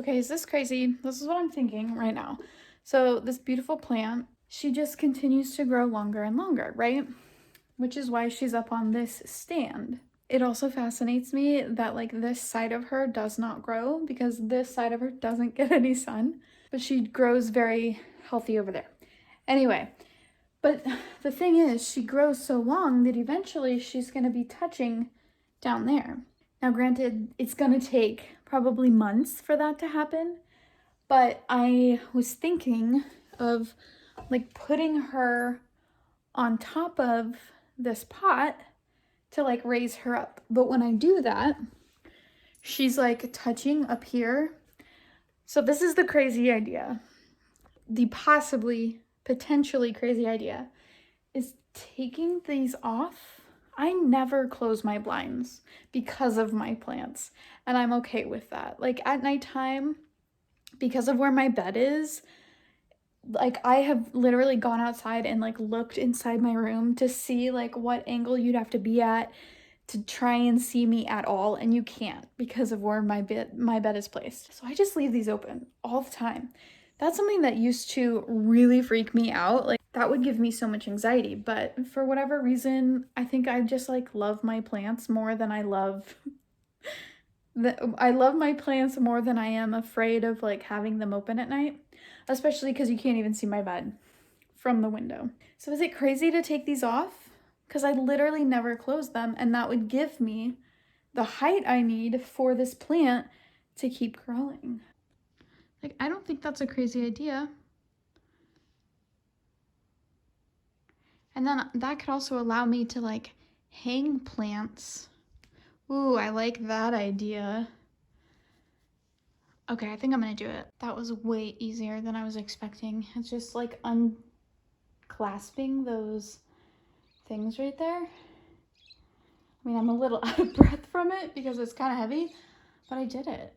Okay, is this crazy? This is what I'm thinking right now. So this beautiful plant, she just continues to grow longer and longer, right? Which is why she's up on this stand. It also fascinates me that like this side of her does not grow because this side of her doesn't get any sun, but she grows very healthy over there. Anyway, but the thing is, she grows so long that eventually she's going to be touching down there. Now, granted, it's going to take probably months for that to happen, but I was thinking of like putting her on top of this pot to like raise her up. But when I do that, she's like touching up here. So this is the crazy idea. The potentially crazy idea is taking these off. I never close my blinds because of my plants, and I'm okay with that. Like at nighttime, because of where my bed is, like I have literally gone outside and like looked inside my room to see like what angle you'd have to be at to try and see me at all, and you can't because of where my bed is placed. So I just leave these open all the time. That's something that used to really freak me out. Like that would give me so much anxiety, but for whatever reason, I think I just like love my plants more than I love my plants more than I am afraid of like having them open at night, especially because you can't even see my bed from the window. So is it crazy to take these off? Because I literally never close them, and that would give me the height I need for this plant to keep growing. Like, I don't think that's a crazy idea. And then that could also allow me to like hang plants. Ooh, I like that idea. Okay, I think I'm gonna do it. That was way easier than I was expecting. It's just like unclasping those things right there. I mean, I'm a little out of breath from it because it's kind of heavy, but I did it.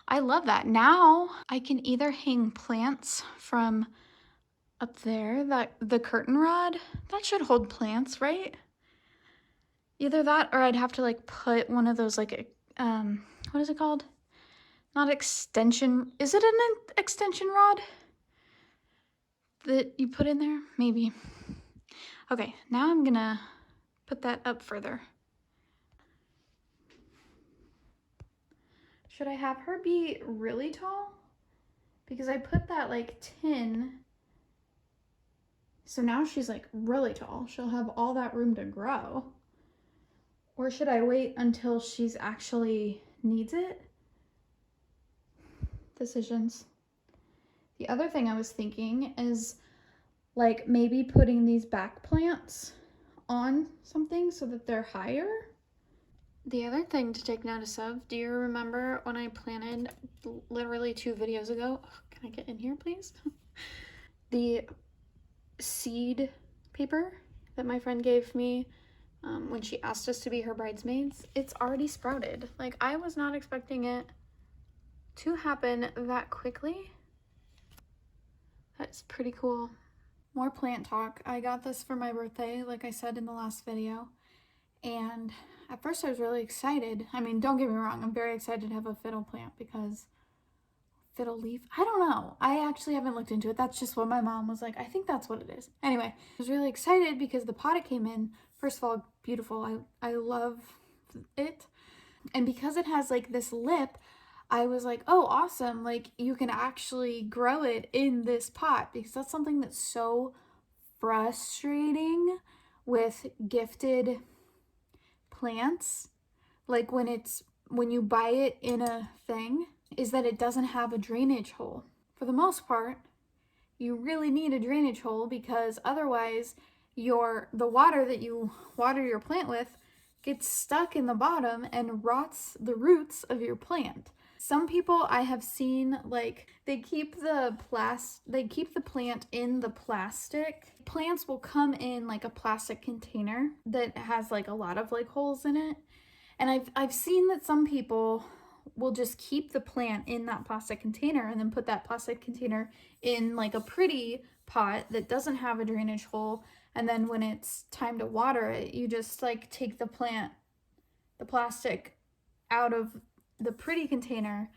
I love that. Now I can either hang plants from up there, that the curtain rod, that should hold plants, right? Either that or I'd have to like put one of those like, what is it called? Not extension, is it an extension rod that you put in there? Maybe. Okay, now I'm gonna put that up further. Should I have her be really tall? Because I put that like tin, so now she's like really tall. She'll have all that room to grow. Or should I wait until she's actually needs it? Decisions. The other thing I was thinking is like maybe putting these back plants on something so that they're higher. The other thing to take notice of, do you remember when I planted literally 2 videos ago? Oh, can I get in here, please? The seed paper that my friend gave me when she asked us to be her bridesmaids, it's already sprouted. Like, I was not expecting it to happen that quickly. That's pretty cool. More plant talk. I got this for my birthday, like I said in the last video. And at first I was really excited. I mean, don't get me wrong, I'm very excited to have a fiddle plant because fiddle leaf, I don't know. I actually haven't looked into it. That's just what my mom was like. I think that's what it is. Anyway, I was really excited because the pot it came in, first of all, beautiful. I love it. And because it has like this lip, I was like, oh, awesome. Like you can actually grow it in this pot, because that's something that's so frustrating with gifted plants. Like when you buy it in a thing, is that it doesn't have a drainage hole. For the most part, you really need a drainage hole, because otherwise the water that you water your plant with gets stuck in the bottom and rots the roots of your plant. Some people I have seen, like, they keep the plant in the plastic. Plants will come in like a plastic container that has like a lot of like holes in it. And I've seen that some people will just keep the plant in that plastic container and then put that plastic container in like a pretty pot that doesn't have a drainage hole. And then when it's time to water it, you just like take the plastic out of the pretty container,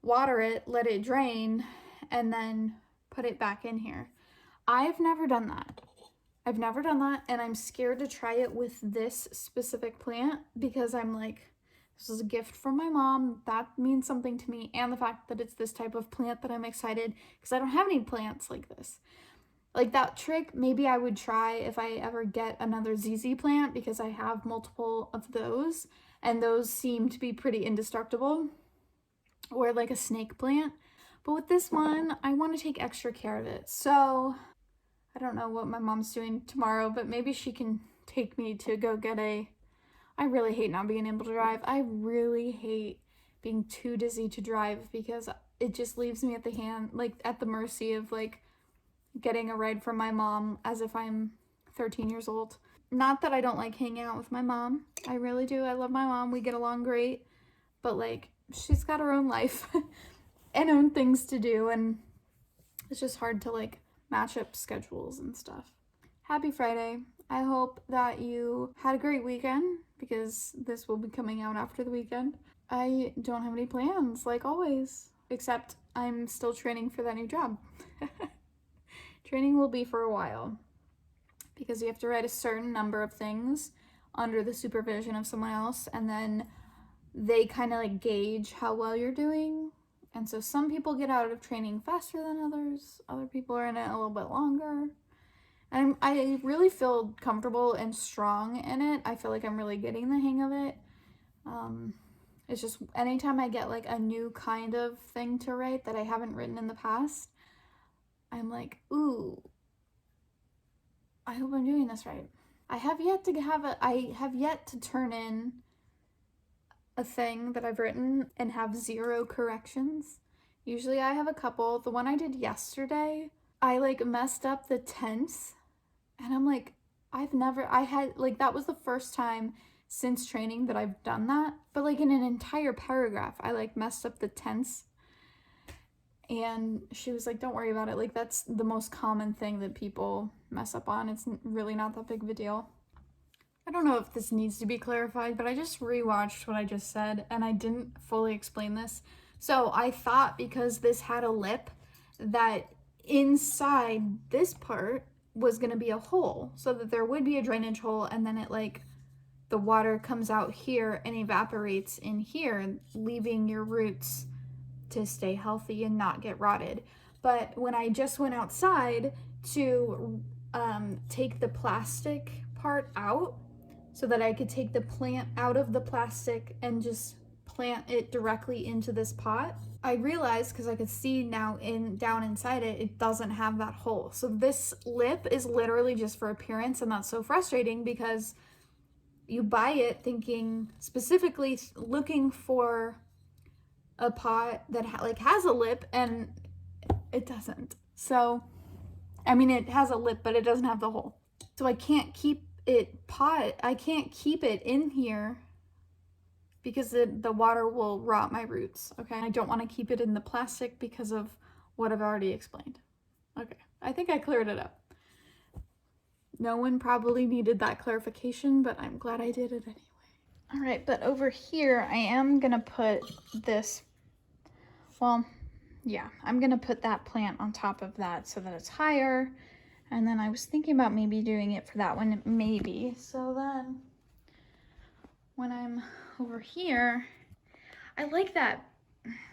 water it, let it drain, and then put it back in here. I've never done that. I've never done that, and I'm scared to try it with this specific plant because I'm like, this is a gift from my mom. That means something to me, and the fact that it's this type of plant that I'm excited because I don't have any plants like this. Like that trick, maybe I would try if I ever get another ZZ plant because I have multiple of those, and those seem to be pretty indestructible, or like a snake plant. But with this one, I want to take extra care of it. So I don't know what my mom's doing tomorrow, but maybe she can take me to go get a... I really hate not being able to drive. I really hate being too dizzy to drive because it just leaves me at the mercy of like getting a ride from my mom as if I'm 13 years old. Not that I don't like hanging out with my mom. I really do. I love my mom. We get along great. But like, she's got her own life and own things to do, and it's just hard to like match up schedules and stuff. Happy Friday. I hope that you had a great weekend because this will be coming out after the weekend. I don't have any plans, like always, except I'm still training for that new job. Training will be for a while because you have to write a certain number of things under the supervision of someone else, and then they kind of like gauge how well you're doing. And so some people get out of training faster than others. Other people are in it a little bit longer. And I really feel comfortable and strong in it. I feel like I'm really getting the hang of it. It's just anytime I get like a new kind of thing to write that I haven't written in the past, I'm like, ooh, I hope I'm doing this right. I have yet to turn in a thing that I've written and have 0 corrections. Usually I have a couple. The one I did yesterday, I like messed up the tense, and I'm like, that was the first time since training that I've done that. But like in an entire paragraph, I like messed up the tense. And she was like, don't worry about it. Like, that's the most common thing that people mess up on. It's really not that big of a deal. I don't know if this needs to be clarified, but I just rewatched what I just said and I didn't fully explain this. So I thought because this had a lip that inside this part was going to be a hole, so that there would be a drainage hole, and then it like the water comes out here and evaporates in here, leaving your roots to stay healthy and not get rotted. But when I just went outside to take the plastic part out so that I could take the plant out of the plastic and just plant it directly into this pot, I realized, because I could see now down inside it, it doesn't have that hole. So this lip is literally just for appearance, and that's so frustrating because you buy it thinking, specifically looking for a pot that has a lip, and it doesn't. So I mean, it has a lip, but it doesn't have the hole. So I can't keep I can't keep it in here because the water will rot my roots. Okay, I don't want to keep it in the plastic because of what I've already explained. Okay, I think I cleared it up. No one probably needed that clarification, but I'm glad I did it anyway. All right, but over here, I am gonna put this, well, yeah, I'm gonna put that plant on top of that so that it's higher. And then I was thinking about maybe doing it for that one, maybe. So then when I'm over here, I like that.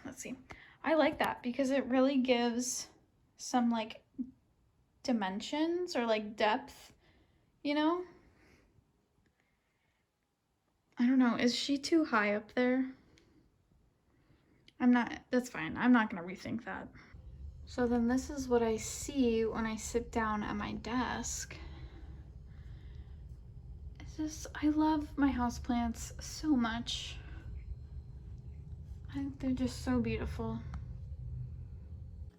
Let's see. I like that because it really gives some like dimensions or like depth, you know? I don't know. Is she too high up there? That's fine. I'm not gonna rethink that. So then this is what I see when I sit down at my desk. I love my houseplants so much. They're just so beautiful.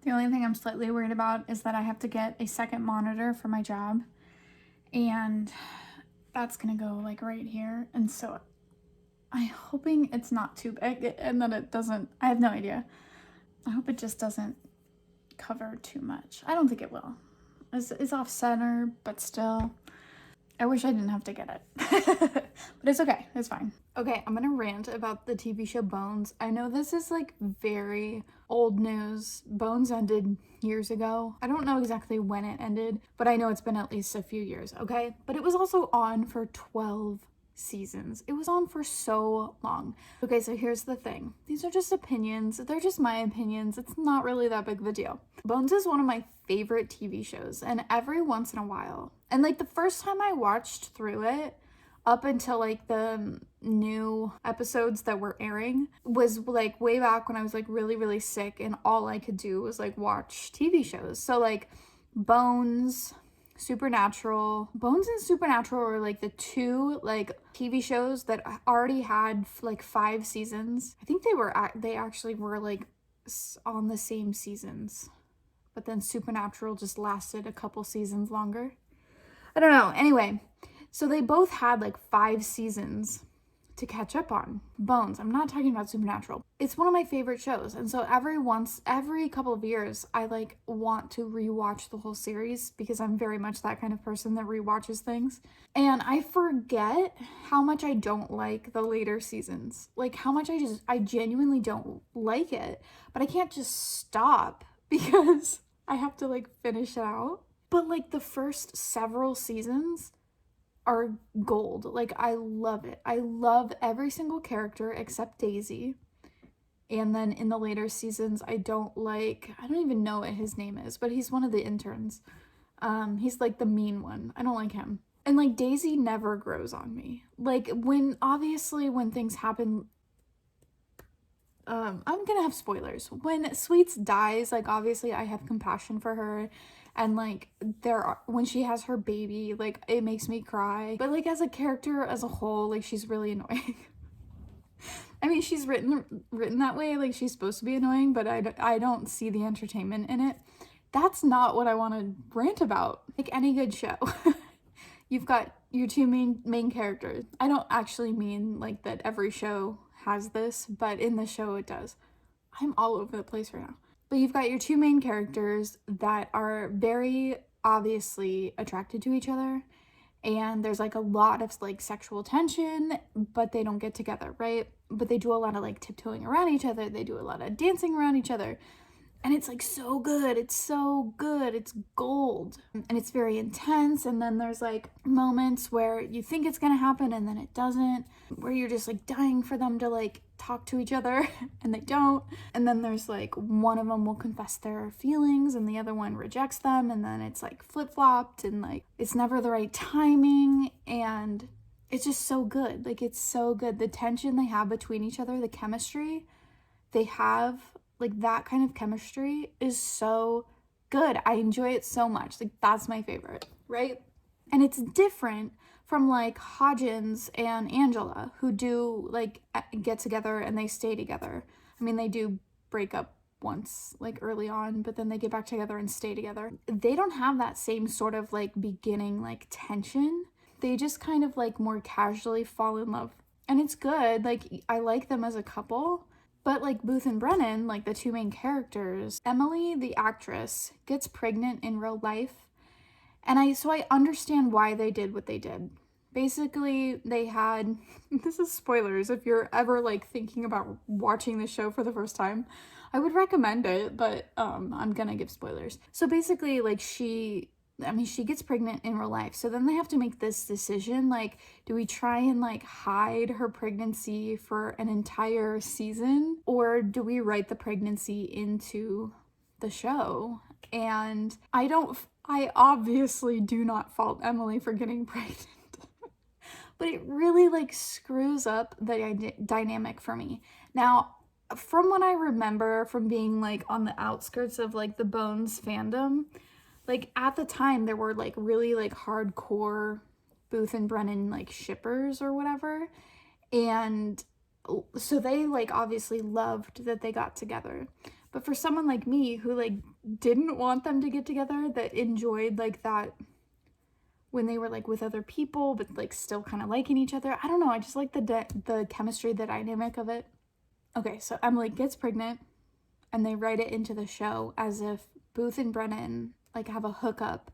The only thing I'm slightly worried about is that I have to get a second monitor for my job, and that's gonna go like right here. And so I'm hoping it's not too big and that it doesn't, I have no idea. I hope it just doesn't cover too much. I don't think it will. It's off center, but still. I wish I didn't have to get it. But it's okay. It's fine. Okay, I'm gonna rant about the TV show Bones. I know this is like very old news. Bones ended years ago. I don't know exactly when it ended, but I know it's been at least a few years, okay? But it was also on for 12 seasons. It was on for so long. Okay, so here's the thing. These are just opinions. They're just my opinions. It's not really that big of a deal. Bones is one of my favorite TV shows, and every once in a while, and like the first time I watched through it, up until like the new episodes that were airing, was like way back when I was like really, really sick, and all I could do was like watch TV shows. So like Bones, Supernatural. Bones and Supernatural were like the two like TV shows that already had like 5 seasons. I think they actually were like on the same seasons, but then Supernatural just lasted a couple seasons longer. I don't know. Anyway, so they both had like 5 seasons to catch up on. Bones, I'm not talking about Supernatural. It's one of my favorite shows, and so every couple of years I like want to rewatch the whole series because I'm very much that kind of person that rewatches things. And I forget how much I don't like the later seasons. Like how much I genuinely don't like it, but I can't just stop because I have to like finish it out. But like the first several seasons are gold. Like I love it. I love every single character except Daisy. And then in the later seasons, I don't even know what his name is, but he's one of the interns. He's like the mean one. I don't like him. And like Daisy never grows on me. Like when things happen, I'm gonna have spoilers. When Sweets dies, like obviously I have compassion for her, and like when she has her baby, like it makes me cry. But like as a character as a whole, like she's really annoying. I mean, she's written that way, like she's supposed to be annoying, but I don't see the entertainment in it. That's not what I want to rant about. Like any good show, you've got your two main characters. I don't actually mean like that every show has this, but in the show it does. I'm all over the place right now. But you've got your two main characters that are very obviously attracted to each other, and there's like a lot of like sexual tension, but they don't get together, right? But they do a lot of like tiptoeing around each other. They do a lot of dancing around each other. And it's like so good. It's so good. It's gold. And it's very intense. And then there's like moments where you think it's gonna happen and then it doesn't, where you're just like dying for them to like talk to each other and they don't. And then there's like one of them will confess their feelings and the other one rejects them. And then it's like flip-flopped and like it's never the right timing. And it's just so good. Like it's so good. The tension they have between each other, the chemistry they have, like that kind of chemistry is so good. I enjoy it so much. Like that's my favorite, right? And it's different from like Hodgins and Angela, who do like get together and they stay together. I mean, they do break up once like early on, but then they get back together and stay together. They don't have that same sort of like beginning like tension. They just kind of like more casually fall in love. And it's good. Like I like them as a couple. But like Booth and Brennan, like the two main characters, Emily, the actress, gets pregnant in real life. And I understand why they did what they did. Basically, they had, this is spoilers if you're ever like thinking about watching the show for the first time. I would recommend it, but I'm gonna give spoilers. So basically, like she gets pregnant in real life. So then they have to make this decision, like, do we try and like hide her pregnancy for an entire season? Or do we write the pregnancy into the show? And I obviously do not fault Emily for getting pregnant. But it really like screws up the dynamic for me. Now, from what I remember from being like on the outskirts of like the Bones fandom, like at the time there were like really like hardcore Booth and Brennan like shippers or whatever. And so they like obviously loved that they got together. But for someone like me who like didn't want them to get together, that enjoyed like that when they were like with other people but like still kind of liking each other, I don't know, I just like the chemistry, the dynamic of it. Okay, so Emily gets pregnant and they write it into the show as if Booth and Brennan like have a hookup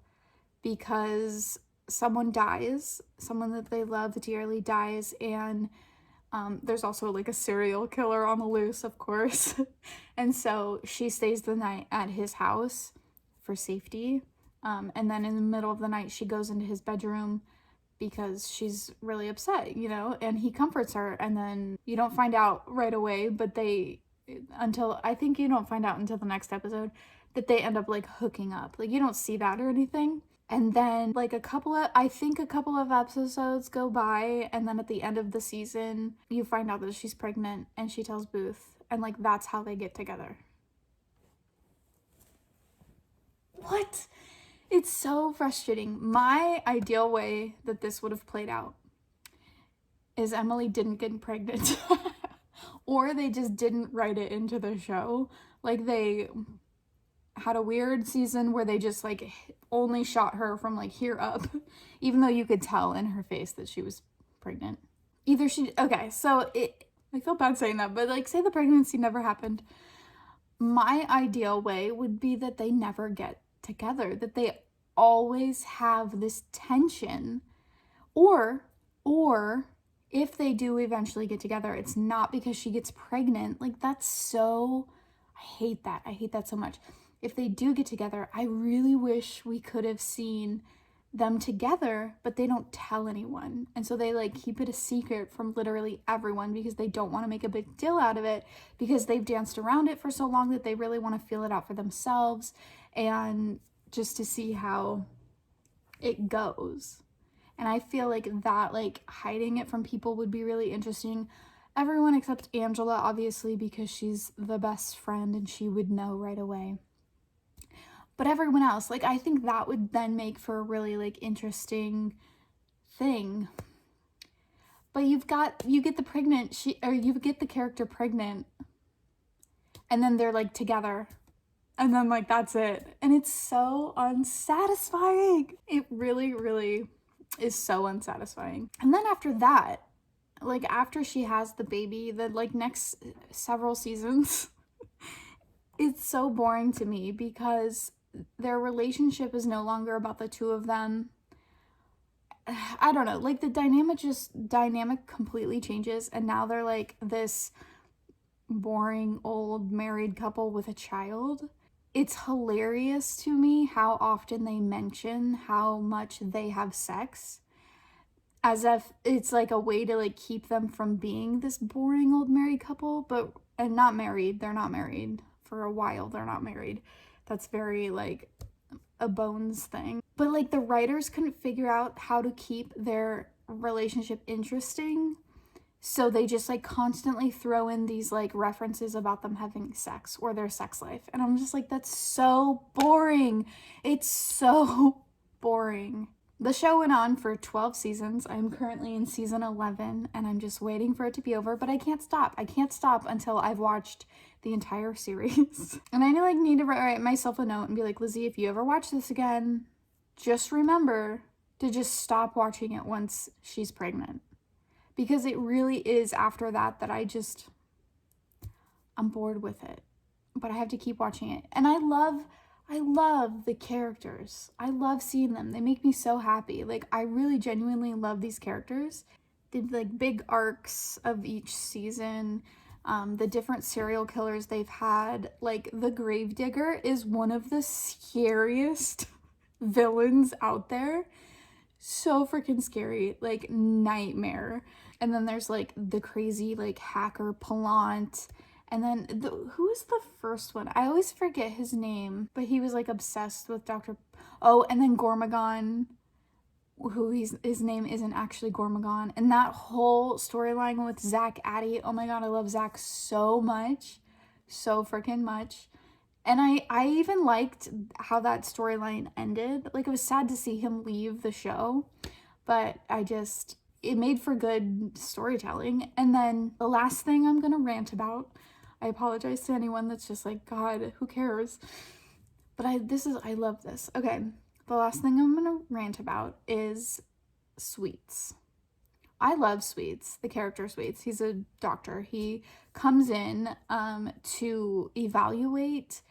because someone dies, someone that they love dearly dies, and there's also like a serial killer on the loose, of course. And so she stays the night at his house for safety. And then in the middle of the night, she goes into his bedroom because she's really upset, you know, and he comforts her. And then you don't find out right away, but I think you don't find out until the next episode that they end up like hooking up. Like, you don't see that or anything. And then like a couple of episodes go by, and then at the end of the season you find out that she's pregnant and she tells Booth, and like that's how they get together. What? It's so frustrating. My ideal way that this would have played out is Emily didn't get pregnant. Or they just didn't write it into the show. Like, they had a weird season where they just like only shot her from like here up, even though you could tell in her face that she was pregnant. I feel bad saying that, but like, say the pregnancy never happened. My ideal way would be that they never get together, that they always have this tension, or if they do eventually get together, it's not because she gets pregnant. Like, that's so, I hate that so much. If they do get together, I really wish we could have seen them together, but they don't tell anyone. And so they like keep it a secret from literally everyone because they don't want to make a big deal out of it, because they've danced around it for so long that they really want to feel it out for themselves and just to see how it goes. And I feel like that, like, hiding it from people would be really interesting. Everyone except Angela, obviously, because she's the best friend and she would know right away. But everyone else, like, I think that would then make for a really, like, interesting thing. But you get the character pregnant, and then they're, like, together. And then, like, that's it. And it's so unsatisfying. It really, really is so unsatisfying. And then after that, like, after she has the baby, the, like, next several seasons, it's so boring to me because their relationship is no longer about the two of them. I don't know, like, the dynamic completely changes, and now they're like this boring old married couple with a child. It's hilarious to me how often they mention how much they have sex, as if it's like a way to like keep them from being this boring old married couple. And not married, they're not married. For a while, they're not married. That's very like a Bones thing. But like, the writers couldn't figure out how to keep their relationship interesting, so they just like constantly throw in these like references about them having sex or their sex life. And I'm just like, that's so boring. It's so boring. The show went on for 12 seasons. I'm currently in season 11 and I'm just waiting for it to be over, but I can't stop. I can't stop until I've watched the entire series. And I need to write myself a note and be like, Lizzie, if you ever watch this again, just remember to just stop watching it once she's pregnant. Because it really is after that I'm bored with it. But I have to keep watching it. And I love the characters. I love seeing them. They make me so happy. Like, I really genuinely love these characters. The like big arcs of each season, the different serial killers they've had. Like, the Gravedigger is one of the scariest villains out there. So freaking scary, like nightmare. And then there's like the crazy like hacker Palant. And then who is the first one? I always forget his name, but he was like obsessed with and then Gormagon, who his name isn't actually Gormagon. And that whole storyline with Zach Addy. Oh my god, I love Zach so much. So freaking much. And I even liked how that storyline ended. Like, it was sad to see him leave the show, but it made for good storytelling. And then the last thing I'm gonna rant about, I apologize to anyone that's just like, God, who cares? But I love this. Okay, the last thing I'm gonna rant about is Sweets. I love Sweets, the character Sweets. He's a doctor. He comes in to evaluate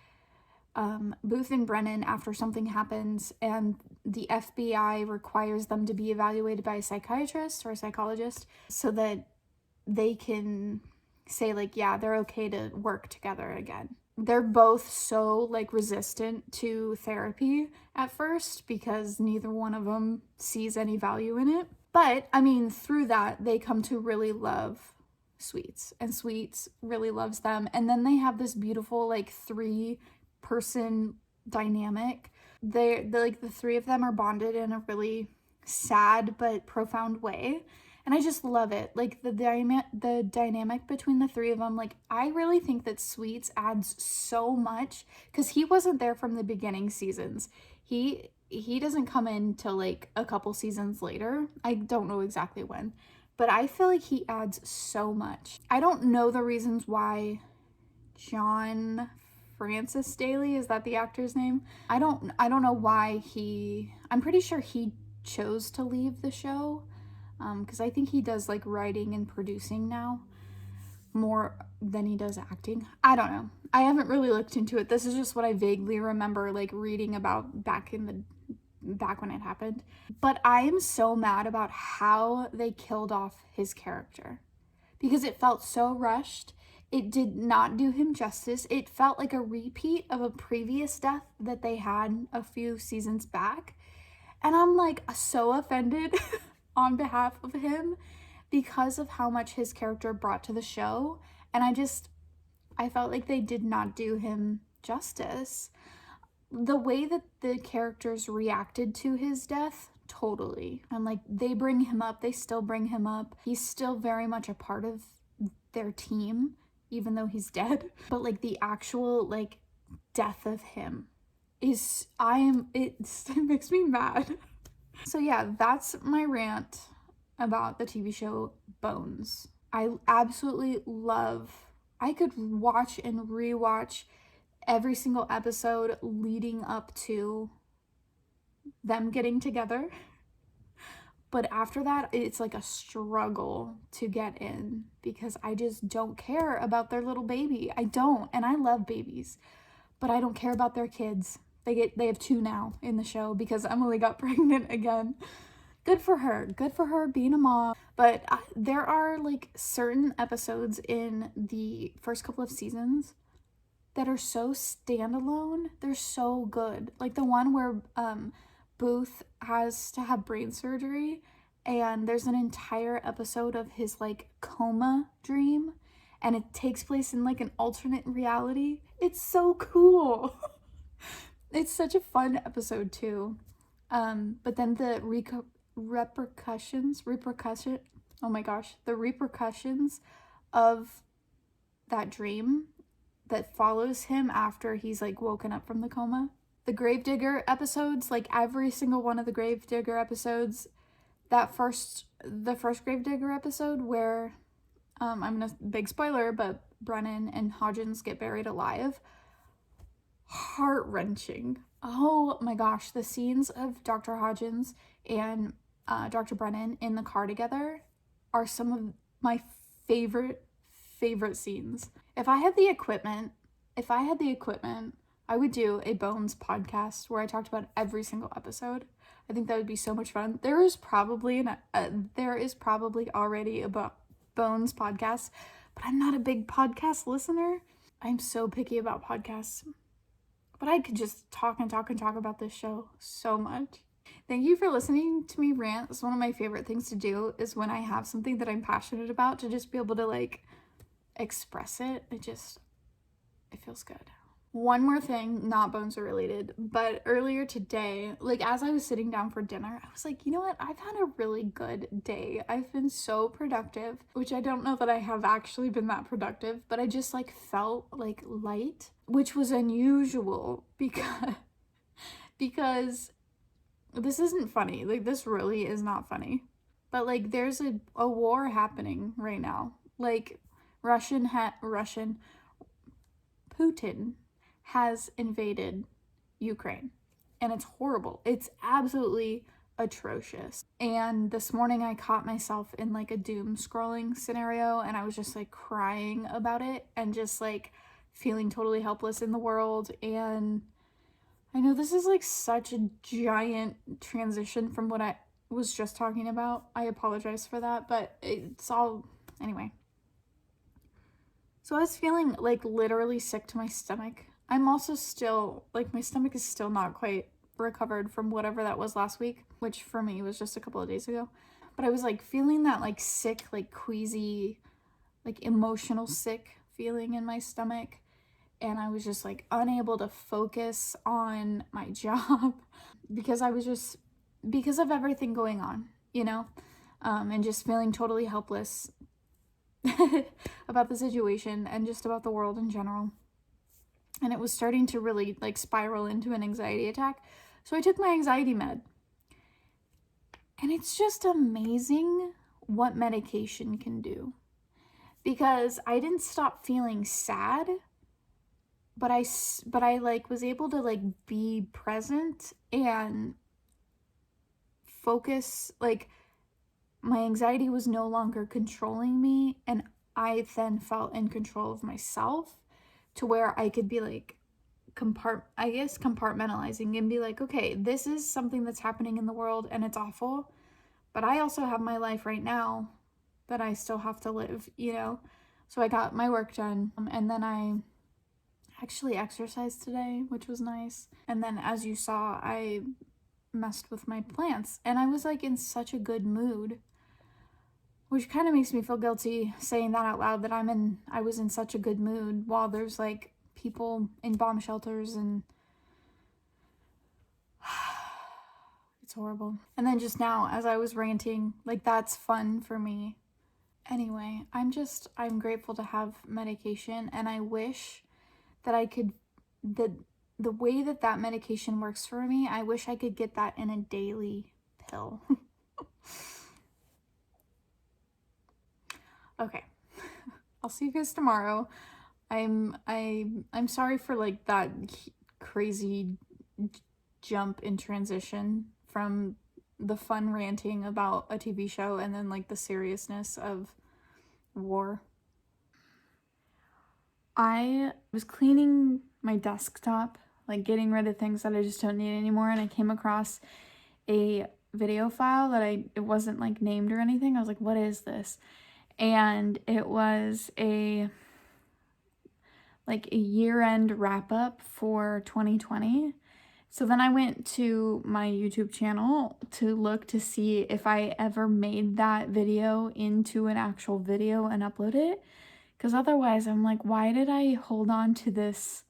Booth and Brennan after something happens and the FBI requires them to be evaluated by a psychiatrist or a psychologist so that they can say, like, yeah, they're okay to work together again. They're both so, like, resistant to therapy at first because neither one of them sees any value in it. But, I mean, through that, they come to really love Sweets, and Sweets really loves them. And then they have this beautiful, like, 3-person dynamic. They're like, the 3 of them are bonded in a really sad but profound way. And I just love it. Like, the dynamic between the 3 of them, like, I really think that Sweets adds so much because he wasn't there from the beginning seasons. He doesn't come in till, like, a couple seasons later. I don't know exactly when, but I feel like he adds so much. I don't know the reasons why John Francis Daly, is that the actor's name? I don't know why I'm pretty sure he chose to leave the show. Because I think he does, like, writing and producing now more than he does acting. I don't know. I haven't really looked into it. This is just what I vaguely remember, like, reading about back when it happened. But I am so mad about how they killed off his character because it felt so rushed. It did not do him justice. It felt like a repeat of a previous death that they had a few seasons back. And I'm, like, so offended on behalf of him because of how much his character brought to the show. And I felt like they did not do him justice. The way that the characters reacted to his death, totally. And, like, they bring him up, they still bring him up. He's still very much a part of their team, even though he's dead. But, like, the actual, like, death of him it makes me mad. So yeah, that's my rant about the TV show Bones. I absolutely I could watch and rewatch every single episode leading up to them getting together. But after that, it's like a struggle to get in because I just don't care about their little baby. I don't, and I love babies, but I don't care about their kids. They have 2 now in the show because Emily got pregnant again. Good for her being a mom. But there are, like, certain episodes in the first couple of seasons that are so standalone. They're so good. Like the one where Booth has to have brain surgery and there's an entire episode of his, like, coma dream and it takes place in, like, an alternate reality. It's so cool. It's such a fun episode too. But then the repercussions of that dream that follows him after he's, like, woken up from the coma. The Gravedigger episodes, like, every single one of the Gravedigger episodes, the first Gravedigger episode where, I'm gonna, big spoiler, but Brennan and Hodgins get buried alive. Heart-wrenching. Oh my gosh, the scenes of Dr. Hodgins and Dr. Brennan in the car together are some of my favorite scenes. If I had the equipment, I would do a Bones podcast where I talked about every single episode. I think that would be so much fun. There is probably already a Bones podcast, but I'm not a big podcast listener. I'm so picky about podcasts. But I could just talk about this show so much. Thank you for listening to me rant. It's one of my favorite things to do is when I have something that I'm passionate about to just be able to, like, express it. It feels good. One more thing, not Bones related, but earlier today, like, as I was sitting down for dinner, I was like, you know what? I've had a really good day. I've been so productive, which I don't know that I have actually been that productive, but I just, like, felt, like, light, which was unusual because this isn't funny. Like, this really is not funny. But, like, there's a war happening right now. Like, Putin has invaded Ukraine, and it's horrible. It's absolutely atrocious. And this morning I caught myself in, like, a doom scrolling scenario, and I was just, like, crying about it and just, like, feeling totally helpless in the world. And I know this is like such a giant transition from what I was just talking about. I apologize for that, but it's all, anyway. So I was feeling like literally sick to my stomach. I'm also still, like, my stomach is still not quite recovered from whatever that was last week, which for me was just a couple of days ago. But I was like feeling that like sick, like queasy, like emotional sick feeling in my stomach. And I was just like unable to focus on my job because I was just, because of everything going on, you know, and just feeling totally helpless about the situation and just about the world in general. And it was starting to really like spiral into an anxiety attack. So I took my anxiety med. And it's just amazing what medication can do. Because I didn't stop feeling sad, but I like was able to like be present and focus. Like, my anxiety was no longer controlling me, and I then felt in control of myself to where I could be like compartmentalizing and be like, okay, this is something that's happening in the world and it's awful, but I also have my life right now that I still have to live, you know? So I got my work done, and then I actually exercised today, which was nice. And then, as you saw, I messed with my plants, and I was like in such a good mood, which kind of makes me feel guilty saying that out loud, that I was in such a good mood while there's like people in bomb shelters, and it's horrible. And then just now, as I was ranting, like, that's fun for me. Anyway, I'm grateful to have medication, and I wish that I could, the way that medication works for me, I wish I could get that in a daily pill. Okay. I'll see you guys tomorrow. I'm sorry for like that crazy jump in transition from the fun ranting about a TV show and then like the seriousness of war. I was cleaning my desktop, like getting rid of things that I just don't need anymore, and I came across a video file that it wasn't like named or anything. I was like, what is this? And it was a year-end wrap-up for 2020. So then I went to my YouTube channel to look to see if I ever made that video into an actual video and upload it. Because otherwise I'm like, why did I hold on to this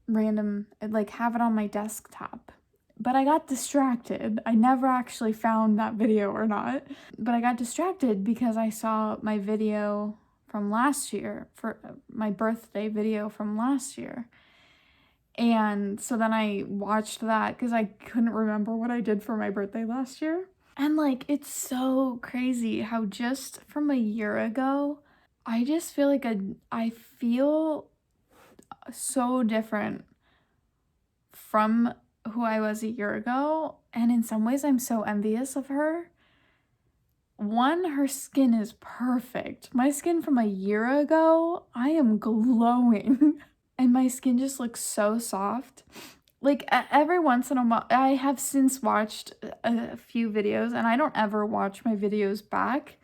random, like, have it on my desktop? But I got distracted. I never actually found that video or not. But I got distracted because I saw my video from last year, for my birthday video from last year. And so then I watched that because I couldn't remember what I did for my birthday last year. And like, it's so crazy how just from a year ago, I just feel like I feel so different from who I was a year ago. And in some ways, I'm so envious of her. One, her skin is perfect. My skin from a year ago, I am glowing. And my skin just looks so soft. Like, every once in a while, I have since watched a few videos, and I don't ever watch my videos back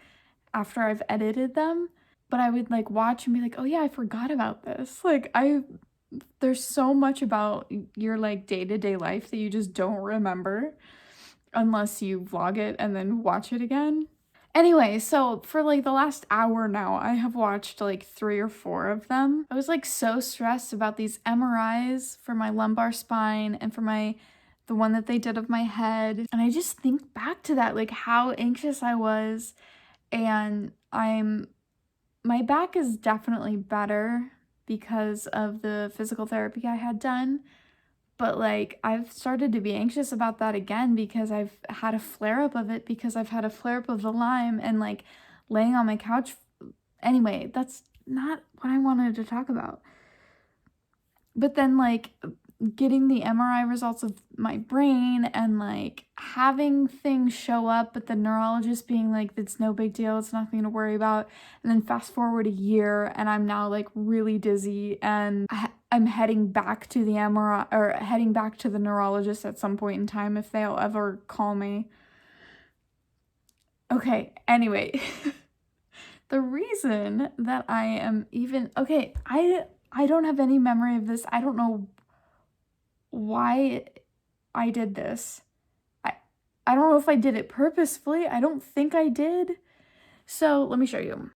after I've edited them, but I would like watch and be like, oh yeah, I forgot about this. Like, there's so much about your like day-to-day life that you just don't remember unless you vlog it and then watch it again. Anyway, so for like the last hour now, I have watched like 3 or 4 of them. I was like so stressed about these MRIs for my lumbar spine and for the one that they did of my head. And I just think back to that, like how anxious I was. And my back is definitely better because of the physical therapy I had done. But like, I've started to be anxious about that again because I've had a flare-up of it, because I've had a flare-up of the Lyme, and like laying on my couch. Anyway, that's not what I wanted to talk about. But then like getting the MRI results of my brain and like having things show up, but the neurologist being like, it's no big deal, it's nothing to worry about. And then fast forward a year and I'm now like really dizzy and I'm heading back to the MRI or heading back to the neurologist at some point in time if they'll ever call me. Okay, anyway, the reason that I am even, okay, I don't have any memory of this. I don't know why I did this. I don't know if I did it purposefully. I don't think I did. So let me show you.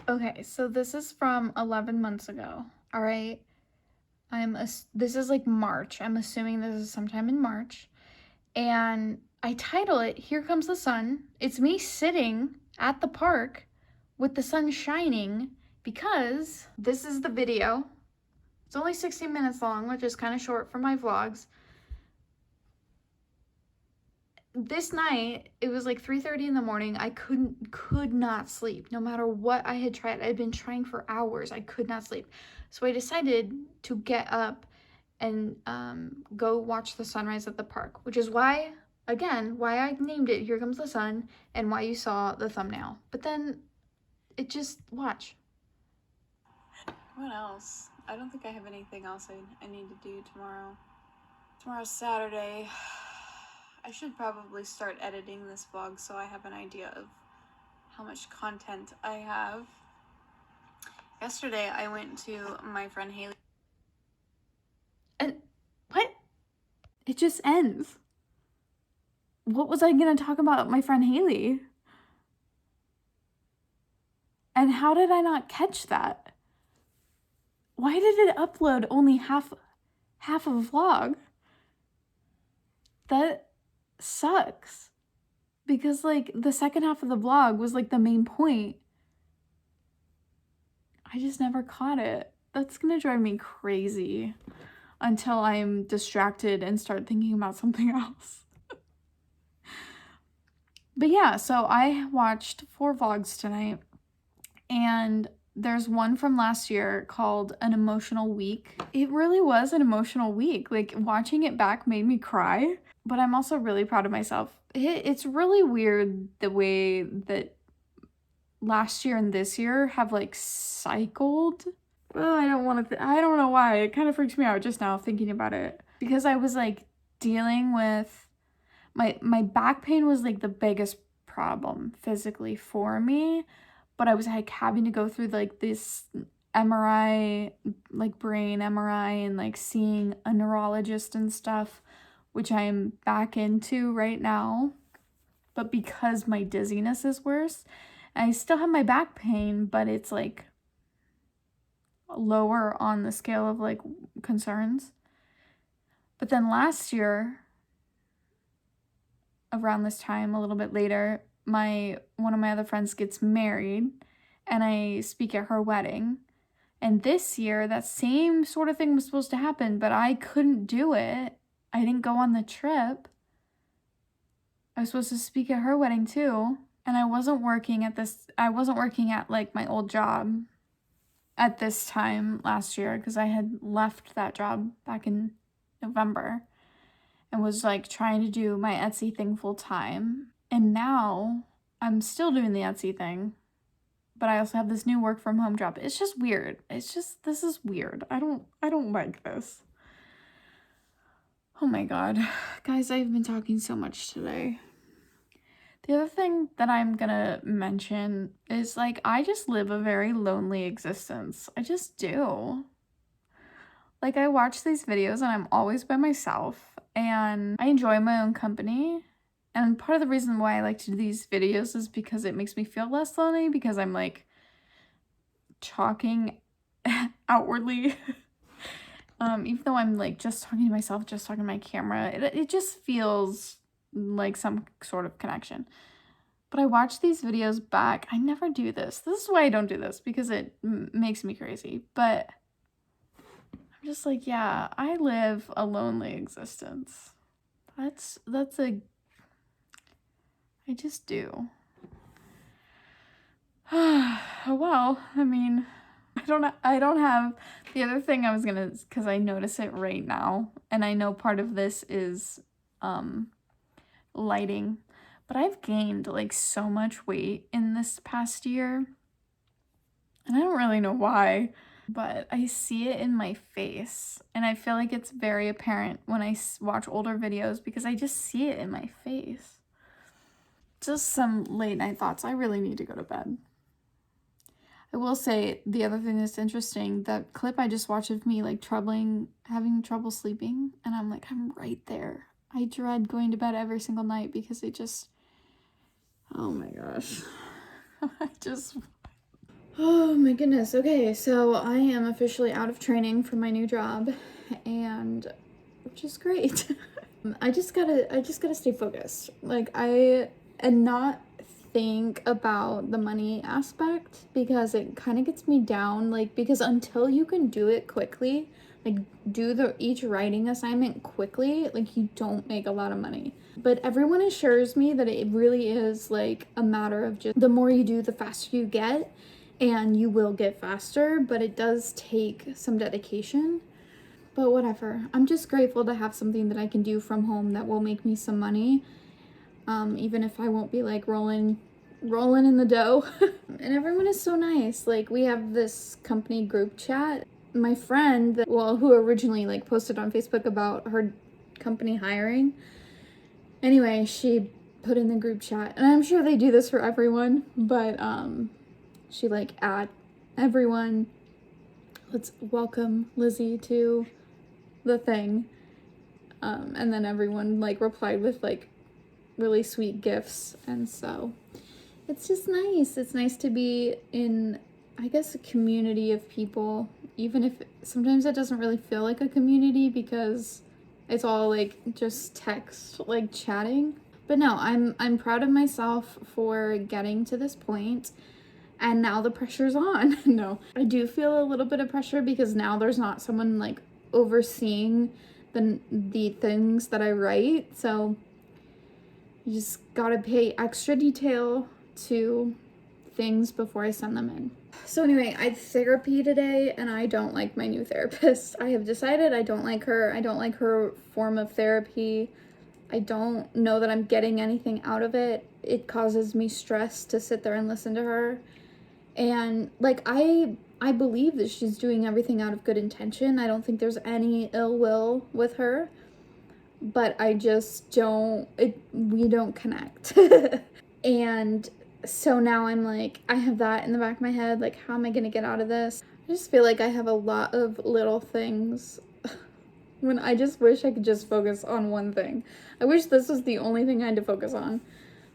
Okay, so this is from 11 months ago. All right. This is like March. I'm assuming this is sometime in March. And I title it, Here Comes the Sun. It's me sitting at the park with the sun shining because this is the video. It's only 16 minutes long, which is kind of short for my vlogs. This night, it was like 3:30 in the morning. I could not sleep. No matter what I had tried, I'd been trying for hours. I could not sleep. So I decided to get up and go watch the sunrise at the park, which is why, again, why I named it Here Comes the Sun and why you saw the thumbnail. But then it just, watch. What else? I don't think I have anything else I need to do tomorrow. Tomorrow's Saturday. I should probably start editing this vlog so I have an idea of how much content I have. Yesterday I went to my friend Haley. And what? It just ends. What was I gonna talk about my friend Haley? And how did I not catch that? Why did it upload only half of a vlog? That sucks. Because like the second half of the vlog was like the main point. I just never caught it. That's gonna drive me crazy until I'm distracted and start thinking about something else. But yeah, so I watched 4 vlogs tonight, and there's one from last year called An Emotional Week. It really was an emotional week. Like, watching it back made me cry, but I'm also really proud of myself. It's really weird the way that last year and this year have like cycled. Well, I don't know why. It kind of freaks me out just now thinking about it. Because I was like dealing with my back pain was like the biggest problem physically for me, but I was like having to go through like this MRI, like brain MRI, and like seeing a neurologist and stuff, which I am back into right now. But because my dizziness is worse, I still have my back pain, but it's like lower on the scale of like concerns. But then last year, around this time, a little bit later, one of my other friends gets married and I speak at her wedding. And this year, that same sort of thing was supposed to happen, but I couldn't do it. I didn't go on the trip. I was supposed to speak at her wedding too. And I wasn't working at like my old job at this time last year because I had left that job back in November and was like trying to do my Etsy thing full time. And now I'm still doing the Etsy thing, but I also have this new work from home job. It's just weird. This is weird. I don't like this. Oh my God. Guys, I've been talking so much today. The other thing that I'm gonna mention is like, I just live a very lonely existence. I just do. Like, I watch these videos and I'm always by myself and I enjoy my own company. And part of the reason why I like to do these videos is because it makes me feel less lonely because I'm like talking outwardly. Even though I'm like just talking to myself, just talking to my camera, it just feels like some sort of connection. But I watch these videos back. I never do this. This is why I don't do this, because it makes me crazy. But I'm just like, yeah, I live a lonely existence. I just do. Well, I mean, I I don't have, the other thing I was gonna, because I notice it right now, and I know part of this is lighting, but I've gained like so much weight in this past year, and I don't really know why, but I see it in my face, and I feel like it's very apparent when I watch older videos because I just see it in my face. Just some late night thoughts. I really need to go to bed. I will say the other thing that's interesting, that clip I just watched of me like having trouble sleeping, and I'm like, I'm right there. I dread going to bed every single night because it just, oh my gosh. Oh my goodness. Okay, so I am officially out of training for my new job, and which is great. I just gotta stay focused. Like, and not think about the money aspect, because it kind of gets me down, like, because until you can do it quickly, like do each writing assignment quickly, like you don't make a lot of money. But everyone assures me that it really is like a matter of just the more you do, the faster you get, and you will get faster, but it does take some dedication. But whatever. I'm just grateful to have something that I can do from home that will make me some money. Even if I won't be like rolling in the dough. And everyone is so nice. Like, we have this company group chat. My friend, who originally like posted on Facebook about her company hiring. Anyway, she put in the group chat, and I'm sure they do this for everyone, but she like at everyone, let's welcome Lizzie to the thing. And then everyone like replied with like really sweet gifts, and so it's just nice. It's nice to be in, I guess, a community of people, even if sometimes it doesn't really feel like a community because it's all like just text, like chatting. But no, I'm proud of myself for getting to this point, and now the pressure's on. No, I do feel a little bit of pressure because now there's not someone like overseeing the things that I write, so you just gotta pay extra detail to things before I send them in. So anyway, I had therapy today, and I don't like my new therapist. I have decided I don't like her. I don't like her form of therapy. I don't know that I'm getting anything out of it. It causes me stress to sit there and listen to her. And like, I believe that she's doing everything out of good intention. I don't think there's any ill will with her. But I just we don't connect. And so now I'm like, I have that in the back of my head, like, how am I gonna get out of this? I just feel like I have a lot of little things when I just wish I could just focus on one thing. I wish this was the only thing I had to focus on.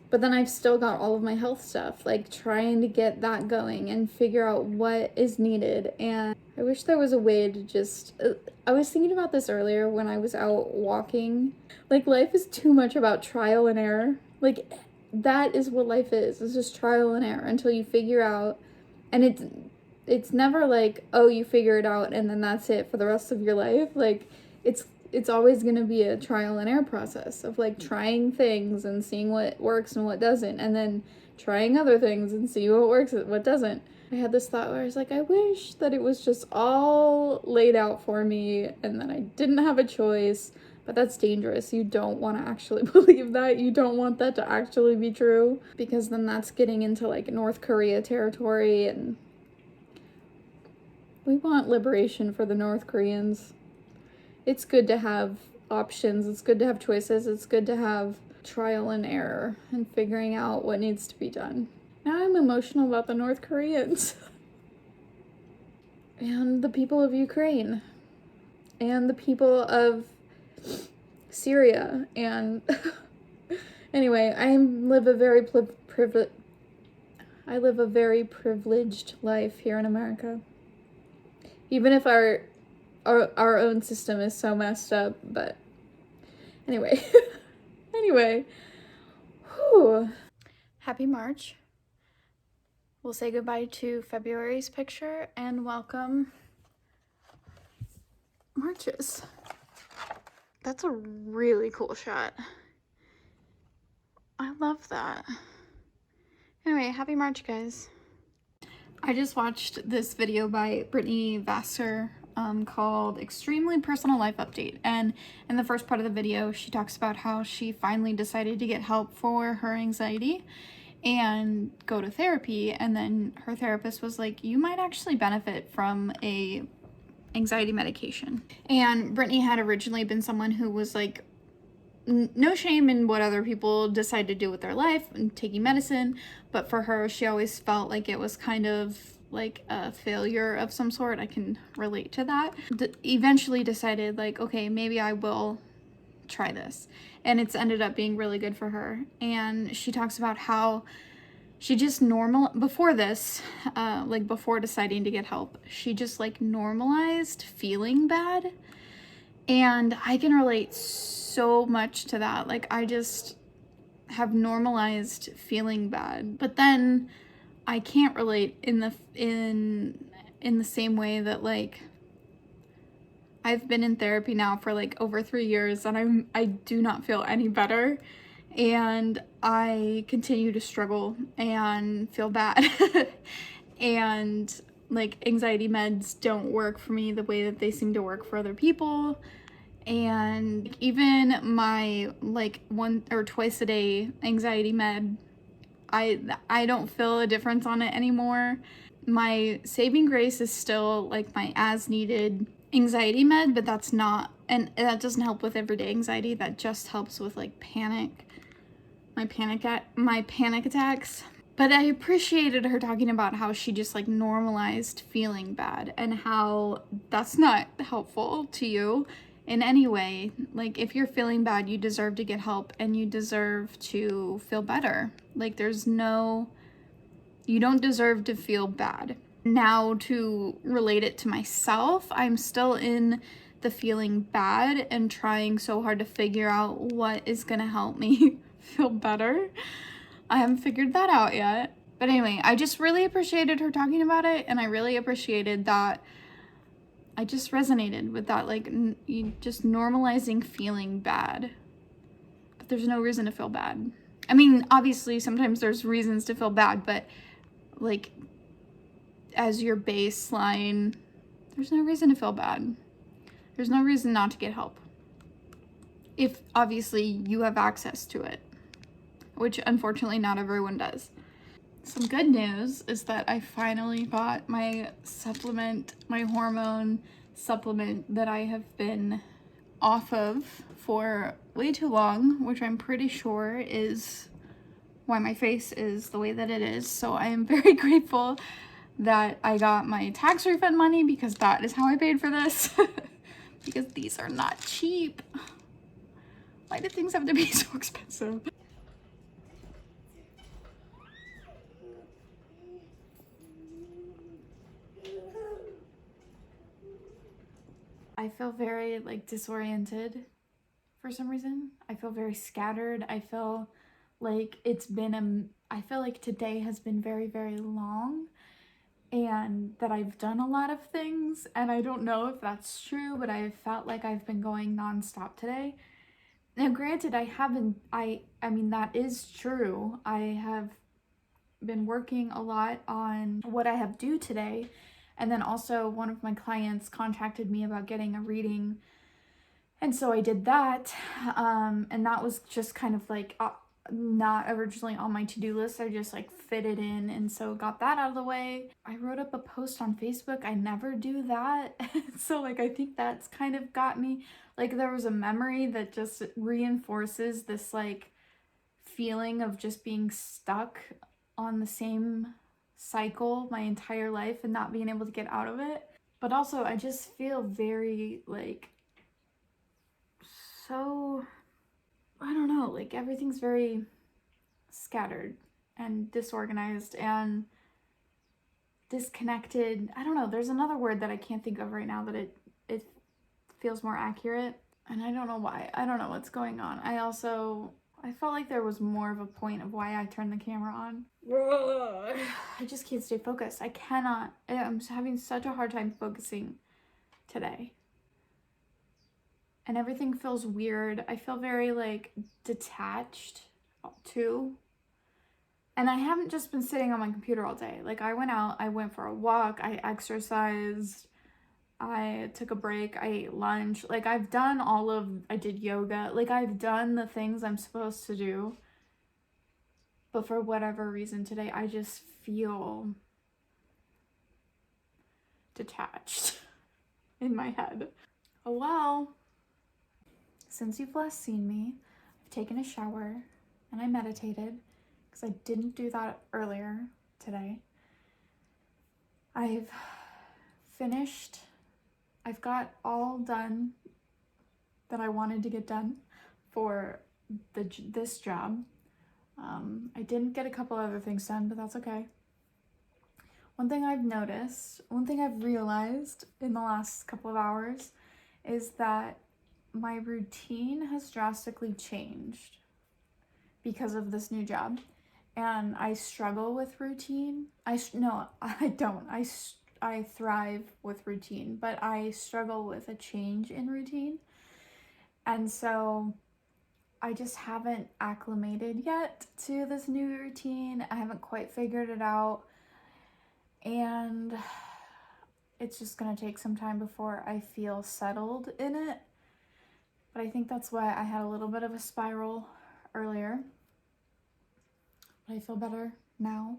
But then I've still got all of my health stuff, like trying to get that going and figure out what is needed. And I wish there was a way to just, I was thinking about this earlier when I was out walking. Like, life is too much about trial and error. Like, that is what life is. It's just trial and error until you figure out. And it's never like, oh, you figure it out and then that's it for the rest of your life. Like, it's always going to be a trial and error process of like trying things and seeing what works and what doesn't, and then trying other things and see what works and what doesn't. I had this thought where I was like, I wish that it was just all laid out for me and that I didn't have a choice, but that's dangerous. You don't want to actually believe that. You don't want that to actually be true, because then that's getting into like North Korea territory, and we want liberation for the North Koreans. It's good to have options. It's good to have choices. It's good to have trial and error and figuring out what needs to be done. Now I'm emotional about the North Koreans and the people of Ukraine and the people of Syria. And anyway, I live a very privileged life here in America. Even if our own system is so messed up, but anyway. Whew. Happy March. We'll say goodbye to February's picture and welcome March's. That's a really cool shot. I love that. Anyway, happy March, guys. I just watched this video by Brittany Vassar called Extremely Personal Life Update. And in the first part of the video, she talks about how she finally decided to get help for her anxiety and go to therapy. And then her therapist was like, you might actually benefit from a anxiety medication. And Brittany had originally been someone who was like, no shame in what other people decide to do with their life and taking medicine, but for her, she always felt like it was kind of like a failure of some sort. I can relate to that. Eventually decided like, okay, maybe I will try this. And it's ended up being really good for her. And she talks about how she just before this, like before deciding to get help, she just like normalized feeling bad. And I can relate so much to that. Like, I just have normalized feeling bad. But then I can't relate in the same way that, like, I've been in therapy now for like over 3 years and I do not feel any better. And I continue to struggle and feel bad. And like anxiety meds don't work for me the way that they seem to work for other people. And even my like 1 or twice a day anxiety med, I don't feel a difference on it anymore. My saving grace is still like my as needed anxiety med, but that's not, and that doesn't help with everyday anxiety. That just helps with like my panic attacks. But I appreciated her talking about how she just like normalized feeling bad and how that's not helpful to you in any way. Like, if you're feeling bad, you deserve to get help and you deserve to feel better. Like, you don't deserve to feel bad. Now, to relate it to myself, I'm still in the feeling bad and trying so hard to figure out what is gonna help me feel better. I haven't figured that out yet. But anyway, I just really appreciated her talking about it, and I really appreciated that I just resonated with that, like, just normalizing feeling bad. But there's no reason to feel bad. I mean, obviously, sometimes there's reasons to feel bad, but, like, as your baseline, there's no reason to feel bad. There's no reason not to get help. If, obviously, you have access to it, which, unfortunately, not everyone does. Some good news is that I finally bought my supplement, my hormone supplement that I have been off of for way too long, which I'm pretty sure is why my face is the way that it is. So I am very grateful that I got my tax refund money, because that is how I paid for this. Because these are not cheap. Why do things have to be so expensive? I feel very like disoriented for some reason. I feel very scattered. I feel like I feel like today has been very, very long, and that I've done a lot of things, and I don't know if that's true, but I felt like I've been going nonstop today. Now, granted, I mean, that is true. I have been working a lot on what I have due today. And then also one of my clients contacted me about getting a reading. And so I did that. And that was just kind of like not originally on my to-do list. I just like fit it in. And so got that out of the way. I wrote up a post on Facebook. I never do that. So like, I think that's kind of got me, like, there was a memory that just reinforces this like feeling of just being stuck on the same cycle my entire life and not being able to get out of it. But also, I just feel very like, so, I don't know, like everything's very scattered and disorganized and disconnected. I don't know, there's another word that I can't think of right now that it feels more accurate, and I don't know why. I don't know what's going on. I felt like there was more of a point of why I turned the camera on. I just can't stay focused. I'm having such a hard time focusing today. And everything feels weird. I feel very like detached too And I haven't just been sitting on my computer all day. Like, I went out, I went for a walk, I exercised, I took a break, I ate lunch. Like, I did yoga. Like, I've done the things I'm supposed to do. But for whatever reason today, I just feel detached in my head. Oh well. Since you've last seen me, I've taken a shower and I meditated because I didn't do that earlier today. I've finished, I've got all done that I wanted to get done for this job. I didn't get a couple other things done, but that's okay. One thing I've realized in the last couple of hours is that my routine has drastically changed because of this new job. And I struggle with routine. No, I don't. I thrive with routine, but I struggle with a change in routine. And so I just haven't acclimated yet to this new routine. I haven't quite figured it out. And it's just gonna take some time before I feel settled in it. But I think that's why I had a little bit of a spiral earlier. But I feel better now.